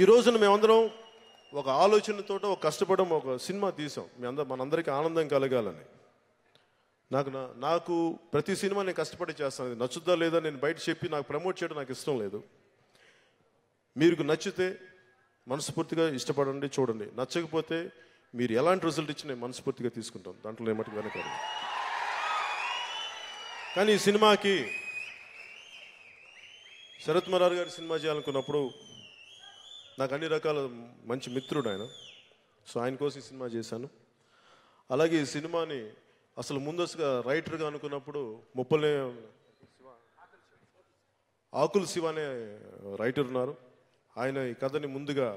ఈ రోజున మేమందరం ఒక ఆలోచనతో ఒక కష్టపడడం ఒక సినిమా తీసాం. మనందరికీ ఆనందం కలగాలని. నాకు ప్రతి సినిమా నేను కష్టపడి చేస్తాను. అది నచ్చుద్దా లేదా నేను బయట చెప్పి నాకు ప్రమోట్ చేయడం నాకు ఇష్టం లేదు. మీకు నచ్చితే మనస్ఫూర్తిగా ఇష్టపడండి, చూడండి. నచ్చకపోతే మీరు ఎలాంటి రిజల్ట్ ఇచ్చి నేను మనస్ఫూర్తిగా తీసుకుంటాను. దాంట్లో ఏమటికి వెనకాడు. కానీ ఈ సినిమాకి శరత్ మరార్ గారి సినిమా చేయాలనుకున్నప్పుడు నాకు అన్ని రకాల మంచి మిత్రుడు ఆయన. సో ఆయన కోసం ఈ సినిమా చేశాను. అలాగే ఈ సినిమాని అసలు ముందస్తుగా రైటర్గా అనుకున్నప్పుడు ఆకుల శివ అనే రైటర్ ఉన్నారు. ఆయన ఈ కథని ముందుగా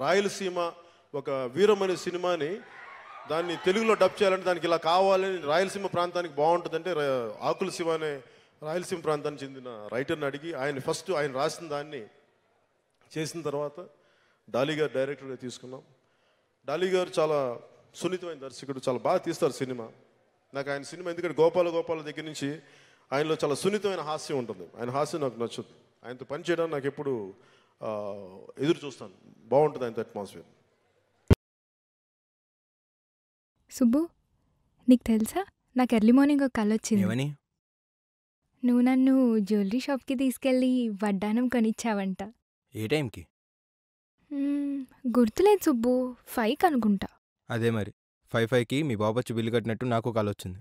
రాయలసీమ ఒక వీరమనే సినిమాని దాన్ని తెలుగులో డబ్ చేయాలంటే దానికి ఇలా కావాలని రాయలసీమ ప్రాంతానికి బాగుంటుందంటే ఆకుల శివ అనే రాయలసీమ ప్రాంతానికి చెందిన రైటర్ని అడిగి ఆయన రాసిన దాన్ని చేసిన తర్వాత డాలీ గారు డైరెక్టర్గా తీసుకున్నాం. డాలీ గారు చాలా సున్నితమైన దర్శకుడు, చాలా బాగా తీస్తారు సినిమా. నాకు ఆయన సినిమా ఎందుకంటే గోపాల దగ్గర నుంచి ఆయనలో చాలా సున్నితమైన హాస్యం ఉంటుంది. ఆయన హాస్యం నాకు నచ్చుతుంది. ఆయనతో పని చేయడానికి నాకు ఎప్పుడు ఎదురు చూస్తాను. బాగుంటుంది ఆయనతో అట్మాస్ఫియర్. సుబ్బు, నీకు తెలుసా నాకు ఎర్లీ మార్నింగ్ ఒక కల వచ్చింది. నువ్వు నన్ను జ్యువెలరీ షాప్కి తీసుకెళ్ళి వడ్డానం కొనిచ్చావంట. ఏ టైంకి? గుర్తులేదు సుబ్బు, 5కి అనుకుంటా. అదే మరి 5కి మీ బాబు వచ్చి బిల్లు కట్టినట్టు నాకు కాల్ వచ్చింది.